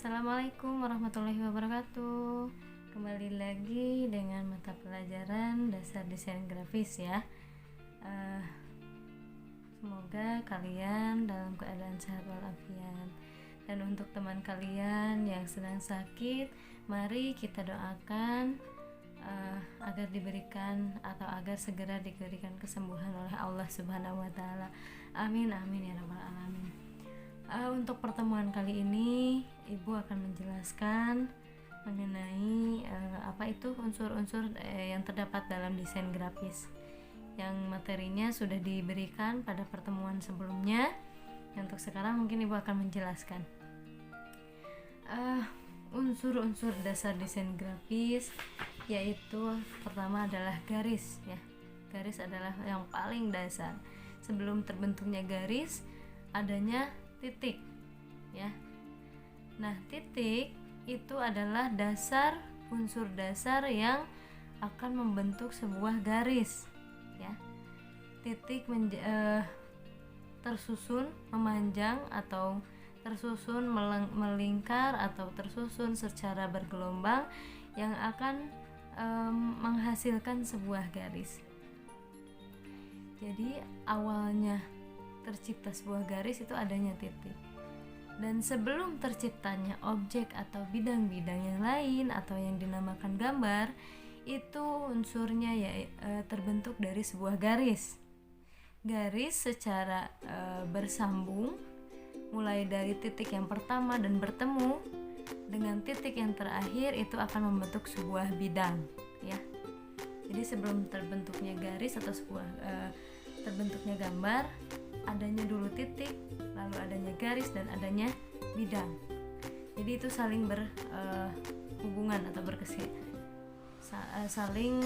Assalamualaikum warahmatullahi wabarakatuh. Kembali lagi dengan mata pelajaran dasar desain grafis ya. Semoga kalian dalam keadaan sehat walafiat. Dan untuk teman kalian yang sedang sakit, mari kita doakan agar diberikan atau agar segera diberikan kesembuhan oleh Allah Subhanahu wa taala. Amin amin ya rabbal alamin. Untuk pertemuan kali ini Ibu akan menjelaskan mengenai apa itu unsur-unsur yang terdapat dalam desain grafis, yang materinya sudah diberikan pada pertemuan sebelumnya. Untuk sekarang mungkin Ibu akan menjelaskan unsur-unsur dasar desain grafis, yaitu pertama adalah garis ya. Garis adalah yang paling dasar. Sebelum terbentuknya garis, adanya titik ya. Nah, titik itu adalah unsur dasar yang akan membentuk sebuah garis ya. Titik tersusun memanjang atau tersusun melingkar atau tersusun secara bergelombang yang akan menghasilkan sebuah garis. Jadi awalnya tercipta sebuah garis itu adanya titik. Dan sebelum terciptanya objek atau bidang-bidang yang lain atau yang dinamakan gambar, itu unsurnya terbentuk dari sebuah garis. Garis secara bersambung mulai dari titik yang pertama dan bertemu dengan titik yang terakhir itu akan membentuk sebuah bidang ya. Jadi sebelum terbentuknya garis atau terbentuknya gambar, adanya dulu titik, lalu adanya garis dan adanya bidang. Jadi itu saling berhubungan atau saling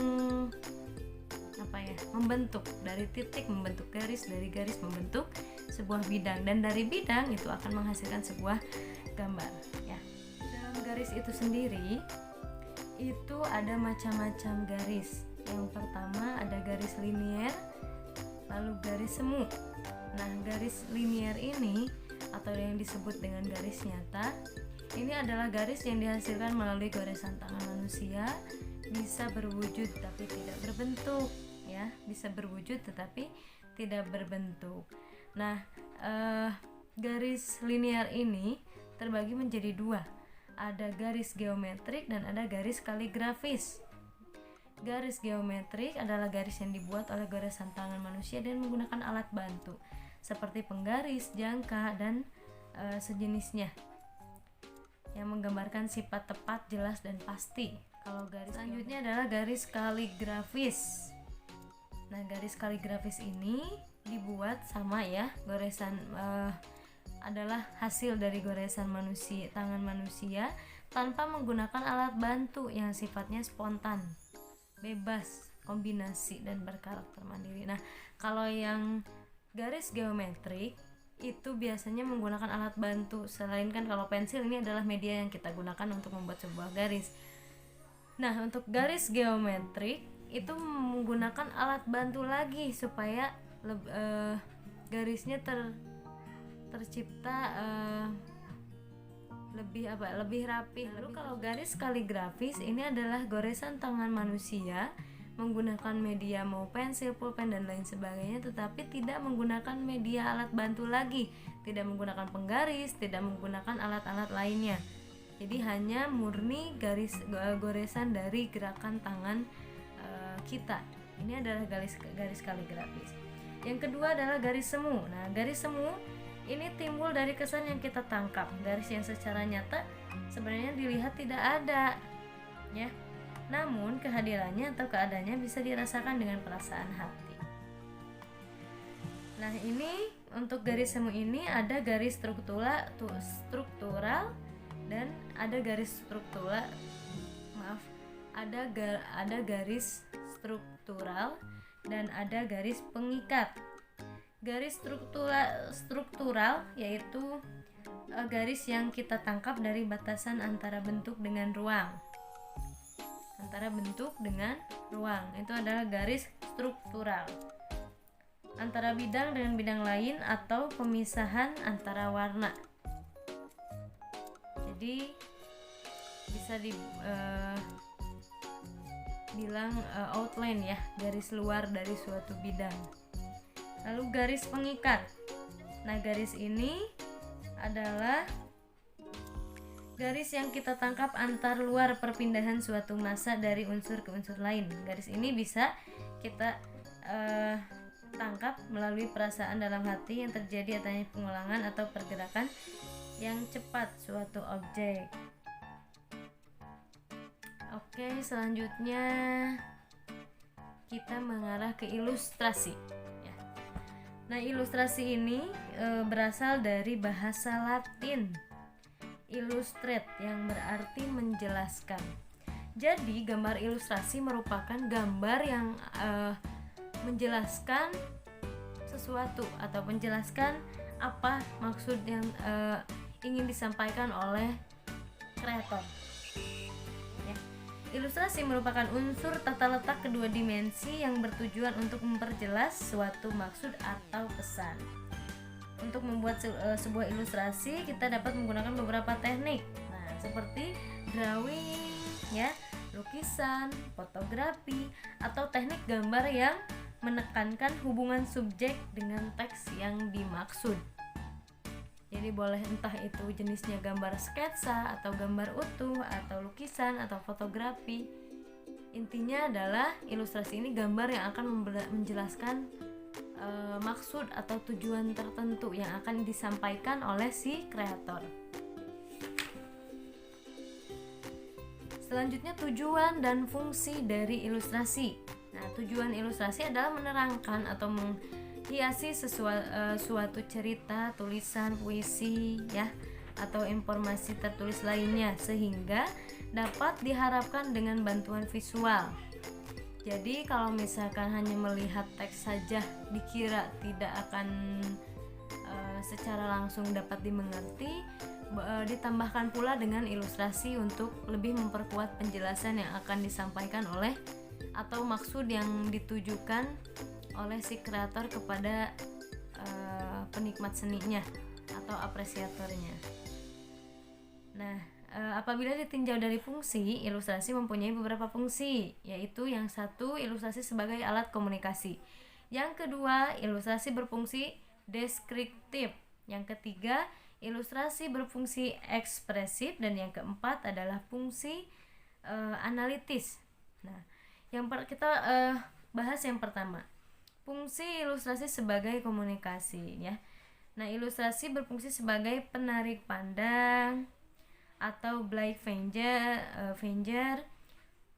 membentuk. Dari titik membentuk garis, dari garis membentuk sebuah bidang, dan dari bidang itu akan menghasilkan sebuah gambar ya. Dalam garis itu sendiri itu ada macam-macam garis. Yang pertama ada garis linier, lalu garis semu. Nah, garis linier ini atau yang disebut dengan garis nyata, ini adalah garis yang dihasilkan melalui goresan tangan manusia, bisa berwujud tapi tidak berbentuk ya, bisa berwujud tetapi tidak berbentuk. Nah, garis linier ini terbagi menjadi dua. Ada garis geometrik dan ada garis kaligrafis. Garis geometrik adalah garis yang dibuat oleh goresan tangan manusia dan menggunakan alat bantu seperti penggaris, jangka, dan sejenisnya yang menggambarkan sifat tepat, jelas, dan pasti. Kalau garis selanjutnya adalah garis kaligrafis. Nah, garis kaligrafis ini dibuat sama ya, goresan adalah hasil dari goresan tangan manusia tanpa menggunakan alat bantu yang sifatnya spontan, bebas, kombinasi, dan berkarakter mandiri. Nah, kalau yang garis geometrik itu biasanya menggunakan alat bantu, selain kan kalau pensil ini adalah media yang kita gunakan untuk membuat sebuah garis. Nah, untuk garis geometrik itu menggunakan alat bantu lagi supaya garisnya tercipta lebih rapi. Lalu kalau garis kaligrafis ini adalah goresan tangan manusia menggunakan media mau pensil, pulpen, dan lain sebagainya, tetapi tidak menggunakan media alat bantu lagi, tidak menggunakan penggaris, tidak menggunakan alat-alat lainnya. Jadi hanya murni goresan dari gerakan tangan kita. Ini adalah garis kaligrafis. Yang kedua adalah garis semu. Nah, garis semu ini timbul dari kesan yang kita tangkap. Garis yang secara nyata sebenarnya dilihat tidak ada ya. Namun kehadirannya atau keadaannya bisa dirasakan dengan perasaan hati. Nah, ini untuk garis semu ini ada garis struktural dan ada garis ada garis struktural dan ada garis pengikat. Garis struktural yaitu garis yang kita tangkap dari batasan antara bentuk dengan ruang. Itu adalah garis struktural. Antara bidang dengan bidang lain atau pemisahan antara warna. Jadi bisa bilang outline ya, garis luar dari suatu bidang. Lalu garis pengikat. Nah, garis ini adalah garis yang kita tangkap antar luar perpindahan suatu massa dari unsur ke unsur lain. Garis ini bisa kita tangkap melalui perasaan dalam hati yang terjadi adanya pengulangan atau pergerakan yang cepat suatu objek. Oke, selanjutnya kita mengarah ke ilustrasi. Nah, ilustrasi ini berasal dari bahasa Latin illustrate yang berarti menjelaskan. Jadi, gambar ilustrasi merupakan gambar yang menjelaskan sesuatu atau menjelaskan apa maksud yang ingin disampaikan oleh kreator. Ilustrasi merupakan unsur tata letak kedua dimensi yang bertujuan untuk memperjelas suatu maksud atau pesan. Untuk membuat sebuah ilustrasi, kita dapat menggunakan beberapa teknik. Nah, seperti drawing, ya, lukisan, fotografi, atau teknik gambar yang menekankan hubungan subjek dengan teks yang dimaksud. Jadi boleh entah itu jenisnya gambar sketsa atau gambar utuh atau lukisan atau fotografi. Intinya adalah ilustrasi ini gambar yang akan menjelaskan maksud atau tujuan tertentu yang akan disampaikan oleh si kreator. Selanjutnya, tujuan dan fungsi dari ilustrasi. Nah, tujuan ilustrasi adalah menerangkan atau menghiasi suatu cerita, tulisan, puisi, ya, atau informasi tertulis lainnya sehingga dapat diharapkan dengan bantuan visual. Jadi kalau misalkan hanya melihat teks saja dikira tidak akan secara langsung dapat dimengerti, ditambahkan pula dengan ilustrasi untuk lebih memperkuat penjelasan yang akan disampaikan oleh atau maksud yang ditujukan oleh si kreator kepada penikmat seninya atau apresiatornya. Nah, apabila ditinjau dari fungsi, ilustrasi mempunyai beberapa fungsi, yaitu yang satu, ilustrasi sebagai alat komunikasi. Yang kedua, ilustrasi berfungsi deskriptif. Yang ketiga, ilustrasi berfungsi ekspresif, dan yang keempat adalah fungsi analitis. Nah, kita bahas yang pertama. Fungsi ilustrasi sebagai komunikasi, ya. Nah, ilustrasi berfungsi sebagai penarik pandang atau Bleichwenger.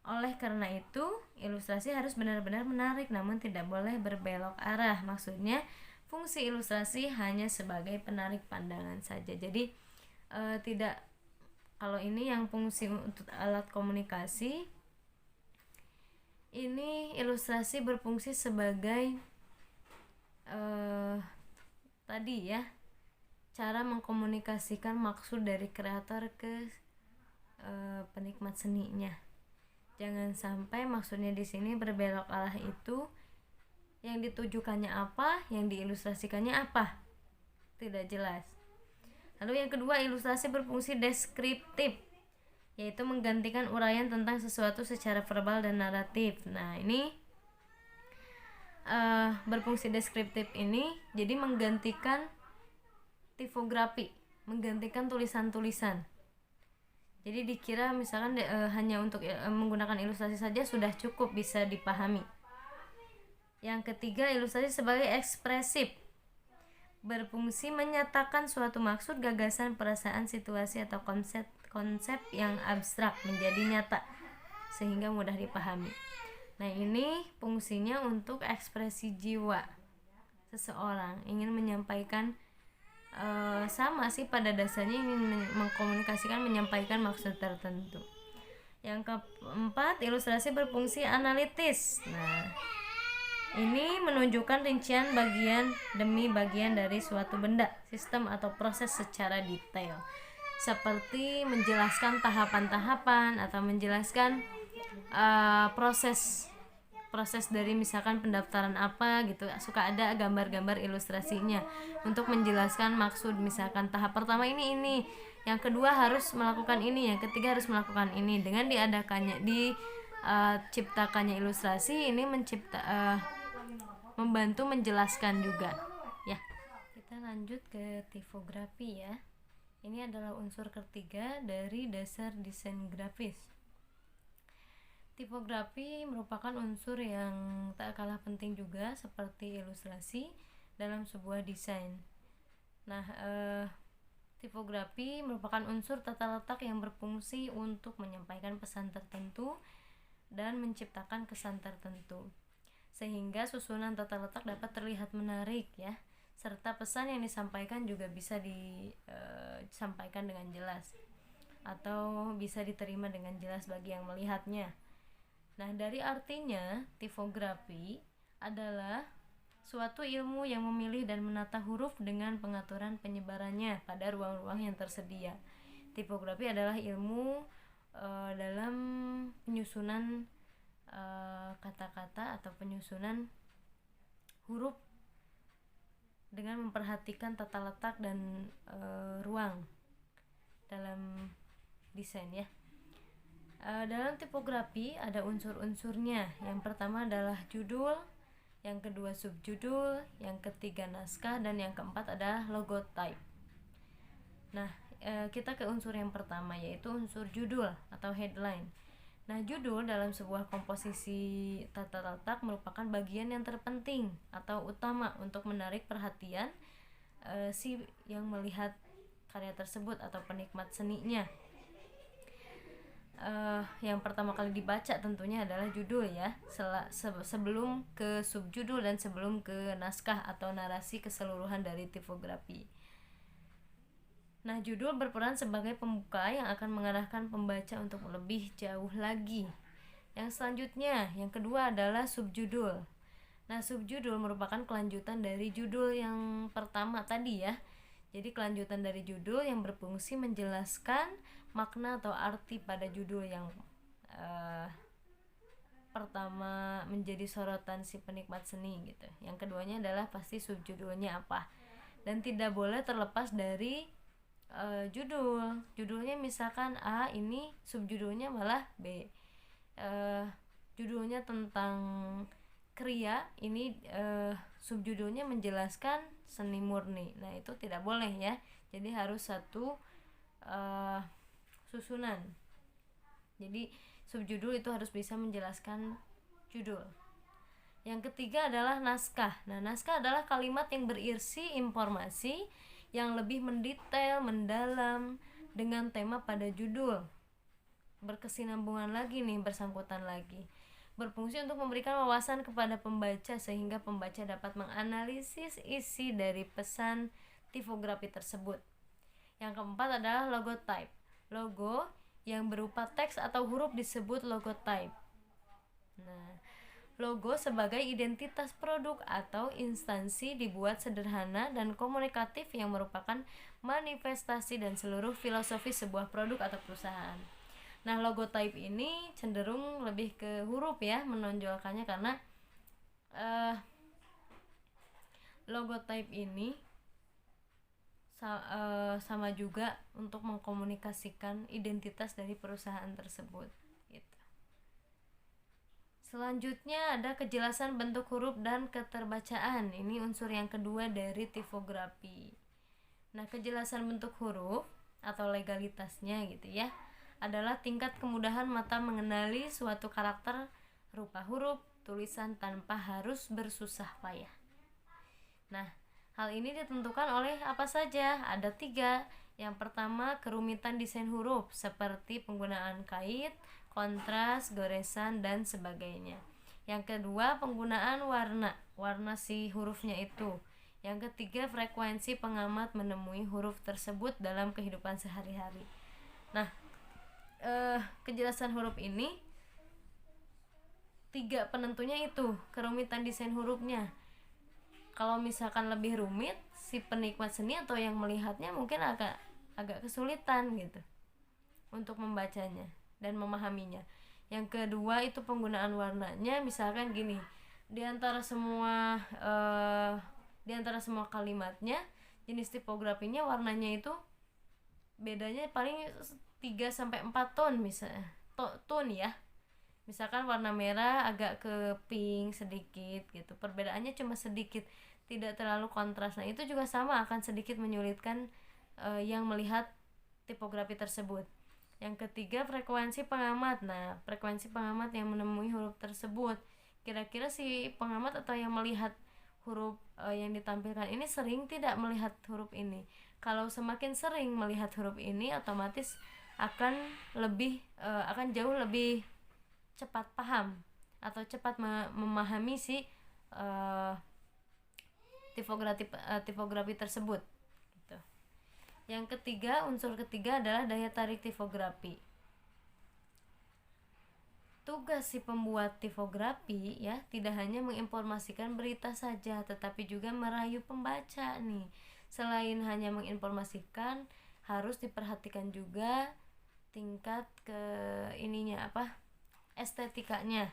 Oleh karena itu, ilustrasi harus benar-benar menarik namun tidak boleh berbelok arah. Maksudnya, fungsi ilustrasi hanya sebagai penarik pandangan saja. Jadi, tidak, kalau ini yang fungsi untuk alat komunikasi, ini ilustrasi berfungsi sebagai tadi ya, cara mengkomunikasikan maksud dari kreator ke penikmat seninya. Jangan sampai maksudnya di sini berbelok arah, itu yang ditujukannya apa, yang diilustrasikannya apa, tidak jelas. Lalu yang kedua, ilustrasi berfungsi deskriptif, yaitu menggantikan uraian tentang sesuatu secara verbal dan naratif. Nah, ini berfungsi deskriptif ini jadi menggantikan tipografi, menggantikan tulisan-tulisan. Jadi dikira misalkan hanya untuk menggunakan ilustrasi saja sudah cukup bisa dipahami. Yang ketiga, ilustrasi sebagai ekspresif, berfungsi menyatakan suatu maksud, gagasan, perasaan, situasi atau konsep yang abstrak menjadi nyata sehingga mudah dipahami. Nah, ini fungsinya untuk ekspresi jiwa seseorang, ingin menyampaikan sama sih pada dasarnya ingin mengkomunikasikan, menyampaikan maksud tertentu. Yang keempat, ilustrasi berfungsi analitis. Nah, ini menunjukkan rincian bagian demi bagian dari suatu benda, sistem atau proses secara detail, seperti menjelaskan tahapan-tahapan atau menjelaskan proses dari misalkan pendaftaran apa gitu. Suka ada gambar-gambar ilustrasinya untuk menjelaskan maksud, misalkan tahap pertama ini, yang kedua harus melakukan ini, yang ketiga harus melakukan ini. Dengan diciptakannya ilustrasi ini membantu menjelaskan juga ya. Kita lanjut ke tipografi ya. Ini adalah unsur ketiga dari dasar desain grafis. Tipografi merupakan unsur yang tak kalah penting juga seperti ilustrasi dalam sebuah desain. Nah, tipografi merupakan unsur tata letak yang berfungsi untuk menyampaikan pesan tertentu dan menciptakan kesan tertentu, sehingga susunan tata letak dapat terlihat menarik ya, serta pesan yang disampaikan juga bisa disampaikan dengan jelas atau bisa diterima dengan jelas bagi yang melihatnya. Nah, dari artinya, tipografi adalah suatu ilmu yang memilih dan menata huruf dengan pengaturan penyebarannya pada ruang-ruang yang tersedia. Tipografi adalah ilmu dalam penyusunan kata-kata atau penyusunan huruf dengan memperhatikan tata letak dan ruang dalam desain ya. Dalam tipografi ada unsur-unsurnya. Yang pertama adalah judul, yang kedua subjudul, yang ketiga naskah, dan yang keempat adalah logotype. Nah, kita ke unsur yang pertama, yaitu unsur judul atau headline. Nah, judul dalam sebuah komposisi tata letak merupakan bagian yang terpenting atau utama untuk menarik perhatian si yang melihat karya tersebut atau penikmat seninya. Yang pertama kali dibaca tentunya adalah judul ya, sebelum ke subjudul dan sebelum ke naskah atau narasi keseluruhan dari tipografi. Nah, judul berperan sebagai pembuka yang akan mengarahkan pembaca untuk lebih jauh lagi. Yang selanjutnya, yang kedua adalah subjudul. Nah, subjudul merupakan kelanjutan dari judul yang pertama tadi ya. Jadi kelanjutan dari judul yang berfungsi menjelaskan makna atau arti pada judul yang pertama menjadi sorotan si penikmat seni gitu. Yang keduanya adalah pasti subjudulnya apa. Dan tidak boleh terlepas dari judul. Judulnya misalkan A, ini subjudulnya malah B. Judulnya tentang kriya, ini subjudulnya menjelaskan seni murni. Nah, itu tidak boleh ya. Jadi harus satu susunan. Jadi subjudul itu harus bisa menjelaskan judul. Yang ketiga adalah naskah. Nah, naskah adalah kalimat yang berisi informasi yang lebih mendetail, mendalam dengan tema pada judul. Berkesinambungan lagi nih, bersangkutan lagi. Berfungsi untuk memberikan wawasan kepada pembaca sehingga pembaca dapat menganalisis isi dari pesan tipografi tersebut. Yang keempat adalah logotype. Logo yang berupa teks atau huruf disebut logotype. Nah, logo sebagai identitas produk atau instansi dibuat sederhana dan komunikatif yang merupakan manifestasi dan seluruh filosofi sebuah produk atau perusahaan. Nah, logotype ini cenderung lebih ke huruf ya, menonjolkannya karena logotype ini sama juga untuk mengkomunikasikan identitas dari perusahaan tersebut gitu. Selanjutnya ada kejelasan bentuk huruf dan keterbacaan. Ini unsur yang kedua dari tipografi. Nah, kejelasan bentuk huruf atau legalitasnya gitu ya adalah tingkat kemudahan mata mengenali suatu karakter, rupa huruf, tulisan tanpa harus bersusah payah. Nah, hal ini ditentukan oleh apa saja? Ada 3. Yang pertama, kerumitan desain huruf seperti penggunaan kait, kontras, goresan, dan sebagainya. Yang kedua, penggunaan warna si hurufnya itu. Yang ketiga, frekuensi pengamat menemui huruf tersebut dalam kehidupan sehari-hari. Nah, kejelasan huruf ini 3 penentunya itu, kerumitan desain hurufnya. Kalau misalkan lebih rumit, si penikmat seni atau yang melihatnya mungkin agak kesulitan gitu untuk membacanya dan memahaminya. Yang kedua itu penggunaan warnanya, misalkan gini, di antara semua kalimatnya, jenis tipografinya warnanya itu bedanya paling 3 sampai 4 ton misalnya. Tone ya. Misalkan warna merah agak ke pink sedikit gitu. Perbedaannya cuma sedikit, tidak terlalu kontras. Nah, itu juga sama akan sedikit menyulitkan yang melihat tipografi tersebut. Yang ketiga, frekuensi pengamat. Nah, frekuensi pengamat yang menemui huruf tersebut. Kira-kira si pengamat atau yang melihat huruf yang ditampilkan ini sering tidak melihat huruf ini. Kalau semakin sering melihat huruf ini, otomatis akan jauh lebih cepat paham atau cepat memahami si tipografi tersebut gitu. Yang ketiga, unsur ketiga adalah daya tarik tipografi. Tugas si pembuat tipografi ya tidak hanya menginformasikan berita saja, tetapi juga merayu pembaca nih. Selain hanya menginformasikan, harus diperhatikan juga tingkat estetikanya.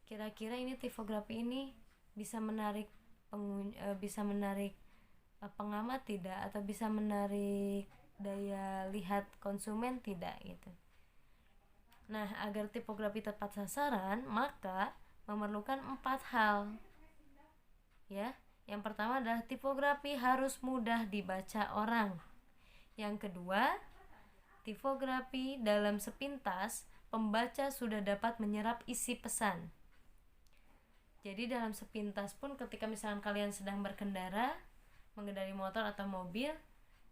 Kira-kira ini tipografi ini bisa menarik pengamat tidak, atau bisa menarik daya lihat konsumen tidak gitu. Nah, agar tipografi tepat sasaran, maka memerlukan 4 hal. Ya, yang pertama adalah tipografi harus mudah dibaca orang. Yang kedua, tipografi dalam sepintas pembaca sudah dapat menyerap isi pesan. Jadi dalam sepintas pun, ketika misalkan kalian sedang berkendara, mengendarai motor atau mobil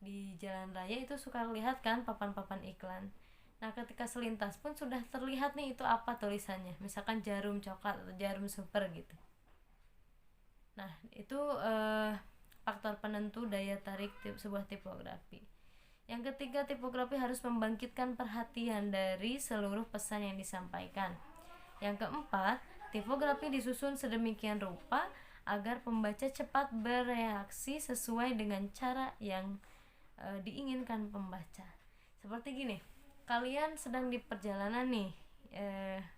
di jalan raya, itu suka lihat kan papan-papan iklan. Nah, ketika selintas pun sudah terlihat nih itu apa tulisannya, misalkan jarum coklat atau jarum super gitu. Nah, itu faktor penentu daya tarik sebuah tipografi. Yang ketiga, tipografi harus membangkitkan perhatian dari seluruh pesan yang disampaikan. Yang keempat, tipografi disusun sedemikian rupa agar pembaca cepat bereaksi sesuai dengan cara yang diinginkan pembaca. Seperti gini, kalian sedang di perjalanan nih,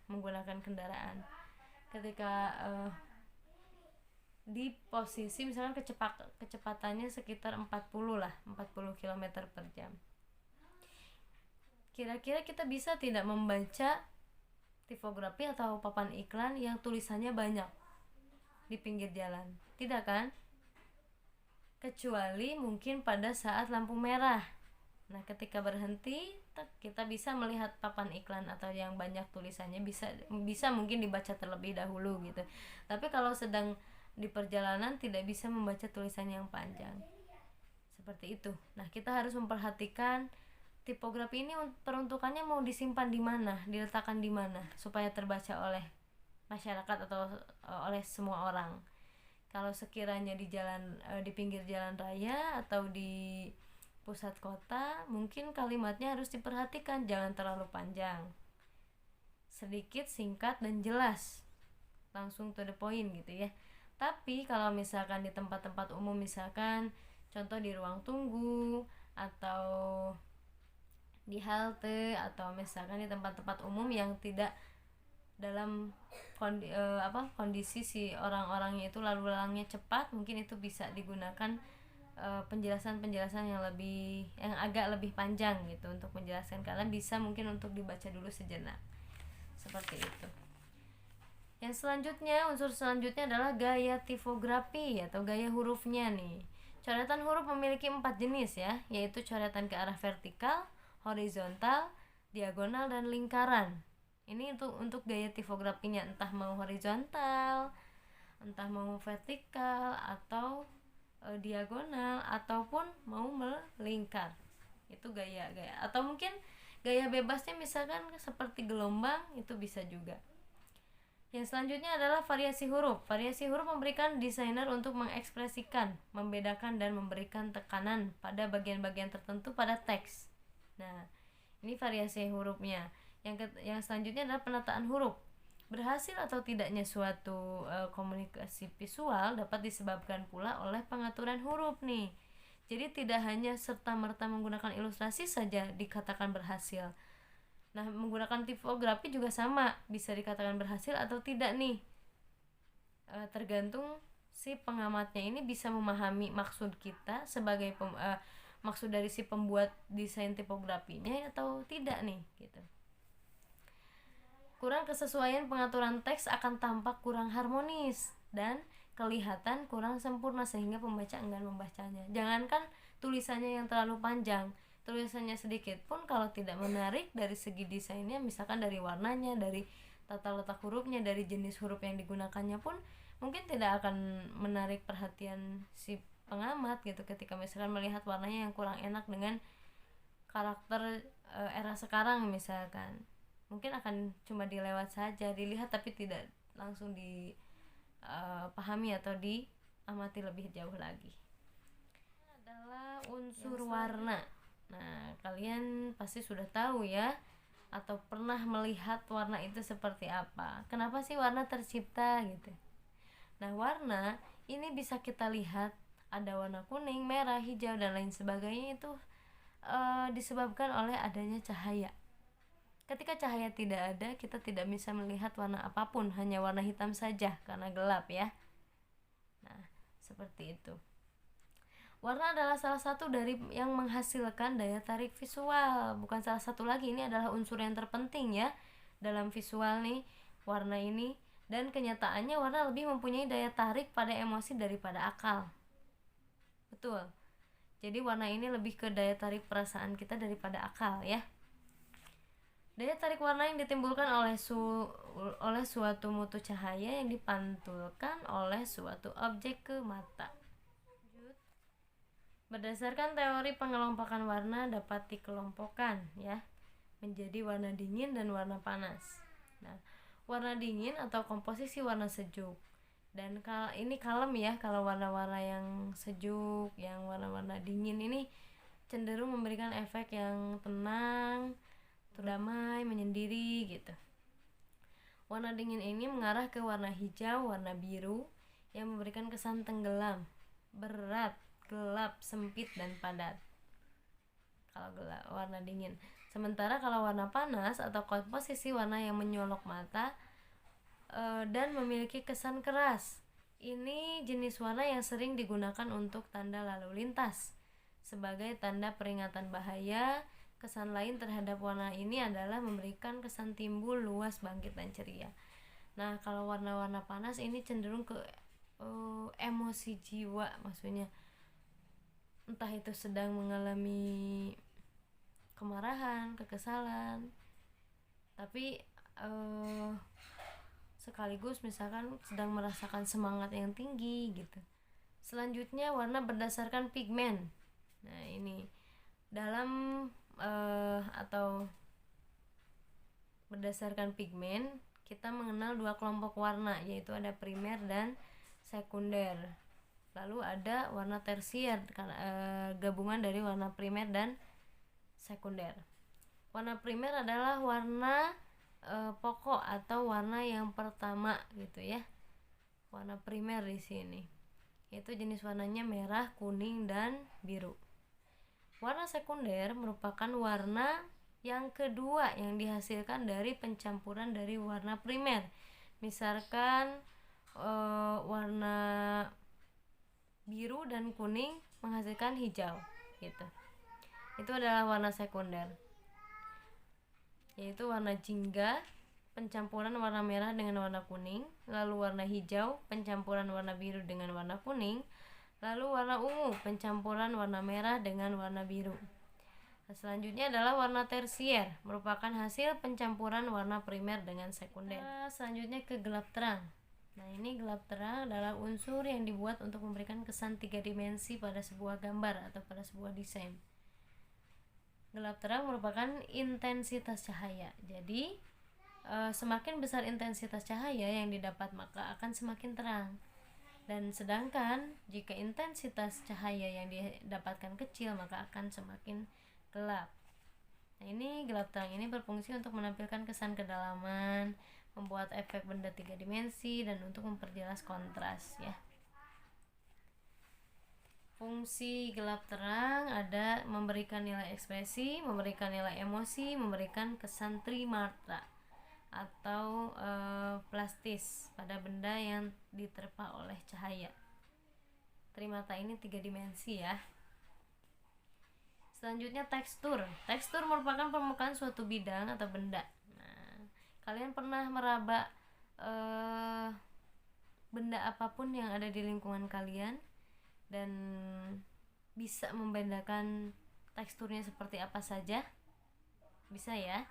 menggunakan kendaraan. Ketika di posisi misalkan kecepatannya sekitar 40 km per jam. Kira-kira kita bisa tidak membaca tipografi atau papan iklan yang tulisannya banyak di pinggir jalan? Tidak kan? Kecuali mungkin pada saat lampu merah. Nah, ketika berhenti, kita bisa melihat papan iklan atau yang banyak tulisannya, bisa mungkin dibaca terlebih dahulu gitu. Tapi kalau sedang di perjalanan tidak bisa membaca tulisan yang panjang. Seperti itu. Nah, kita harus memperhatikan tipografi ini peruntukannya mau disimpan di mana, diletakkan di mana supaya terbaca oleh masyarakat atau oleh semua orang. Kalau sekiranya di pinggir jalan raya atau di pusat kota, mungkin kalimatnya harus diperhatikan, jangan terlalu panjang. Sedikit, singkat, dan jelas. Langsung to the point gitu ya. Tapi kalau misalkan di tempat-tempat umum, misalkan contoh di ruang tunggu atau di halte, atau misalkan di tempat-tempat umum yang tidak dalam kondisi si orang-orangnya itu lalu lalangnya cepat, mungkin itu bisa digunakan penjelasan-penjelasan yang agak lebih panjang gitu untuk menjelaskan. Kalian bisa mungkin untuk dibaca dulu sejenak. Seperti itu. Yang selanjutnya, unsur selanjutnya adalah gaya tipografi atau gaya hurufnya nih. Coretan huruf memiliki 4 jenis ya, yaitu coretan ke arah vertikal, horizontal, diagonal, dan lingkaran. Ini untuk gaya tipografinya, entah mau horizontal, entah mau vertikal, atau diagonal, ataupun mau melingkar. Itu gaya. Atau mungkin gaya bebasnya misalkan seperti gelombang, itu bisa juga. Yang selanjutnya adalah variasi huruf. Variasi huruf memberikan desainer untuk mengekspresikan, membedakan, dan memberikan tekanan pada bagian-bagian tertentu pada teks. Nah, ini variasi hurufnya. Yang selanjutnya adalah penataan huruf. Berhasil atau tidaknya suatu komunikasi visual dapat disebabkan pula oleh pengaturan huruf nih. Jadi tidak hanya serta-merta menggunakan ilustrasi saja dikatakan berhasil. Nah, menggunakan tipografi juga sama, bisa dikatakan berhasil atau tidak nih. Tergantung si pengamatnya ini bisa memahami maksud kita sebagai maksud dari si pembuat desain tipografinya atau tidak nih gitu. Kurang kesesuaian pengaturan teks akan tampak kurang harmonis dan kelihatan kurang sempurna sehingga pembaca enggan membacanya. Jangankan tulisannya yang terlalu panjang, tulisannya sedikit pun kalau tidak menarik dari segi desainnya, misalkan dari warnanya, dari tata letak hurufnya, dari jenis huruf yang digunakannya pun mungkin tidak akan menarik perhatian si pengamat gitu, ketika misalkan melihat warnanya yang kurang enak dengan karakter era sekarang misalkan. Mungkin akan cuma dilewat saja, dilihat tapi tidak langsung dipahami atau diamati lebih jauh lagi. Adalah unsur warna. Nah, kalian pasti sudah tahu ya, atau pernah melihat warna itu seperti apa. Kenapa sih warna tercipta gitu. Nah, warna ini bisa kita lihat ada warna kuning, merah, hijau dan lain sebagainya, itu disebabkan oleh adanya cahaya. Ketika cahaya tidak ada, kita tidak bisa melihat warna apapun, hanya warna hitam saja karena gelap ya. Nah, seperti itu. Warna adalah salah satu dari yang menghasilkan daya tarik visual. Bukan salah satu lagi, ini adalah unsur yang terpenting ya dalam visual nih, warna ini. Dan kenyataannya warna lebih mempunyai daya tarik pada emosi daripada akal. Betul. Jadi warna ini lebih ke daya tarik perasaan kita daripada akal ya. Daya tarik warna yang ditimbulkan oleh suatu mutu cahaya yang dipantulkan oleh suatu objek ke mata. Berdasarkan teori pengelompokan warna dapat dikelompokkan ya menjadi warna dingin dan warna panas. Nah, warna dingin atau komposisi warna sejuk. Dan ini kalem ya, kalau warna-warna yang sejuk, yang warna-warna dingin ini cenderung memberikan efek yang tenang, damai, menyendiri gitu. Warna dingin ini mengarah ke warna hijau, warna biru yang memberikan kesan tenggelam, berat, gelap, sempit dan padat. Kalau warna dingin. Sementara kalau warna panas atau komposisi warna yang menyolok mata dan memiliki kesan keras. Ini jenis warna yang sering digunakan untuk tanda lalu lintas. Sebagai tanda peringatan bahaya, kesan lain terhadap warna ini adalah memberikan kesan timbul, luas, bangkit, dan ceria. Nah, kalau warna-warna panas ini cenderung ke emosi jiwa, maksudnya entah itu sedang mengalami kemarahan, kekesalan, tapi sekaligus misalkan sedang merasakan semangat yang tinggi gitu. Selanjutnya warna berdasarkan pigmen. Nah, ini dalam atau berdasarkan pigmen kita mengenal dua kelompok warna, yaitu ada primer dan sekunder. Lalu ada warna tersier, gabungan dari warna primer dan sekunder. Warna primer adalah warna pokok atau warna yang pertama gitu ya. Warna primer di sini yaitu jenis warnanya merah, kuning, dan biru. Warna sekunder merupakan warna yang kedua yang dihasilkan dari pencampuran dari warna primer. Misalkan warna biru dan kuning menghasilkan hijau gitu. Itu adalah warna sekunder. Yaitu warna jingga, pencampuran warna merah dengan warna kuning, lalu warna hijau, pencampuran warna biru dengan warna kuning, lalu warna ungu, pencampuran warna merah dengan warna biru. Nah, selanjutnya adalah warna tersier, merupakan hasil pencampuran warna primer dengan sekunder. Nah, selanjutnya ke gelap terang. Nah, ini gelap terang adalah unsur yang dibuat untuk memberikan kesan 3 dimensi pada sebuah gambar atau pada sebuah desain. Gelap terang merupakan intensitas cahaya. Jadi, semakin besar intensitas cahaya yang didapat maka akan semakin terang. Dan sedangkan jika intensitas cahaya yang didapatkan kecil maka akan semakin gelap. Nah, ini gelap terang ini berfungsi untuk menampilkan kesan kedalaman, membuat efek benda 3 dimensi, dan untuk memperjelas kontras ya. Fungsi gelap terang ada memberikan nilai ekspresi, memberikan nilai emosi, memberikan kesan trimatra atau plastis pada benda yang diterpa oleh cahaya. Trimata ini 3 dimensi ya. Selanjutnya tekstur. Tekstur merupakan permukaan suatu bidang atau benda. Nah, kalian pernah meraba benda apapun yang ada di lingkungan kalian dan bisa membedakan teksturnya seperti apa saja? Bisa ya.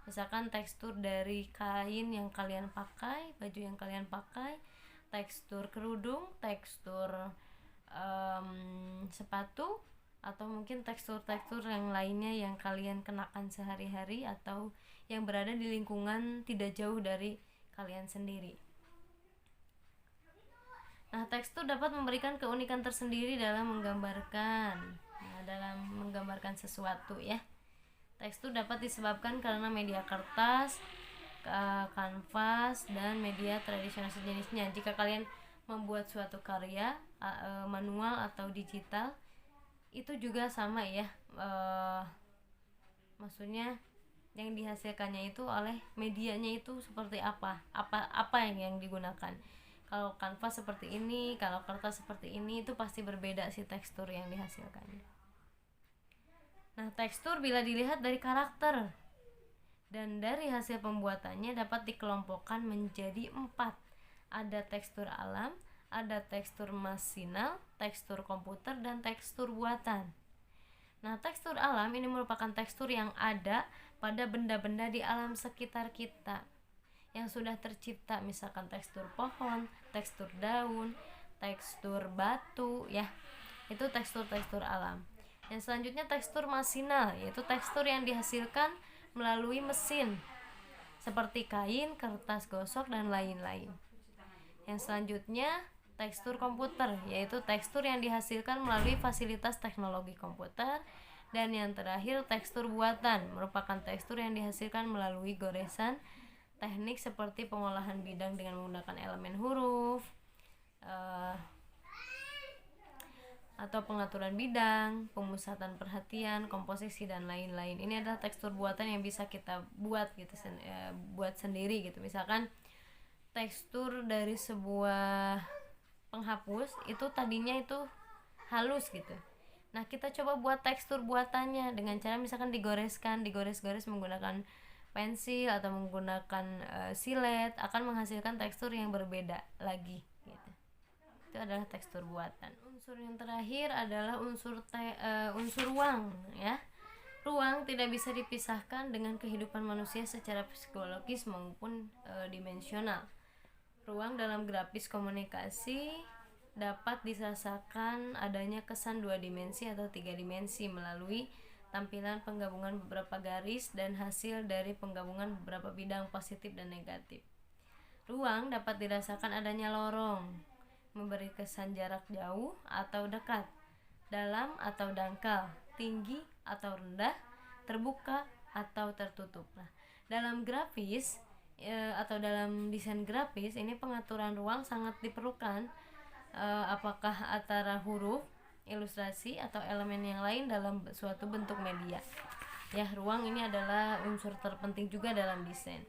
Misalkan tekstur dari kain yang kalian pakai, baju yang kalian pakai, tekstur kerudung, tekstur sepatu, atau mungkin tekstur-tekstur yang lainnya yang kalian kenakan sehari-hari atau yang berada di lingkungan tidak jauh dari kalian sendiri. Nah, tekstur dapat memberikan keunikan tersendiri dalam menggambarkan sesuatu ya. Tekstur dapat disebabkan karena media kertas, kanvas, dan media tradisional sejenisnya. Jika kalian membuat suatu karya manual atau digital, itu juga sama ya, maksudnya yang dihasilkannya itu oleh medianya itu seperti apa yang digunakan. Kalau kanvas seperti ini, kalau kertas seperti ini, itu pasti berbeda sih tekstur yang dihasilkannya. Nah, tekstur bila dilihat dari karakter dan dari hasil pembuatannya dapat dikelompokkan menjadi 4. Ada tekstur alam, ada tekstur masinal, tekstur komputer, dan tekstur buatan. Nah, tekstur alam ini merupakan tekstur yang ada pada benda-benda di alam sekitar kita yang sudah tercipta, misalkan tekstur pohon, tekstur daun, tekstur batu ya. Itu tekstur-tekstur alam. Yang selanjutnya tekstur masinal, yaitu tekstur yang dihasilkan melalui mesin seperti kain, kertas gosok, dan lain-lain. Yang selanjutnya tekstur komputer, yaitu tekstur yang dihasilkan melalui fasilitas teknologi komputer. Dan yang terakhir tekstur buatan, merupakan tekstur yang dihasilkan melalui goresan teknik seperti pengolahan bidang dengan menggunakan elemen huruf, atau pengaturan bidang, pemusatan perhatian, komposisi, dan lain-lain. Ini adalah tekstur buatan yang bisa kita buat gitu, buat sendiri gitu. Misalkan tekstur dari sebuah penghapus itu tadinya itu halus gitu. Nah, kita coba buat tekstur buatannya dengan cara misalkan digores-gores menggunakan pensil atau menggunakan silet, akan menghasilkan tekstur yang berbeda lagi gitu. Itu adalah tekstur buatan. Unsur yang terakhir adalah unsur ruang ya. Ruang tidak bisa dipisahkan dengan kehidupan manusia secara psikologis maupun dimensional. Ruang dalam grafis komunikasi dapat dirasakan adanya kesan 2 dimensi atau 3 dimensi melalui tampilan penggabungan beberapa garis dan hasil dari penggabungan beberapa bidang positif dan negatif. Ruang dapat dirasakan adanya lorong, memberi kesan jarak jauh atau dekat, dalam atau dangkal, tinggi atau rendah, terbuka atau tertutup. Nah, dalam grafis atau dalam desain grafis ini pengaturan ruang sangat diperlukan, apakah antara huruf, ilustrasi, atau elemen yang lain dalam suatu bentuk media. Ya, ruang ini adalah unsur terpenting juga dalam desain.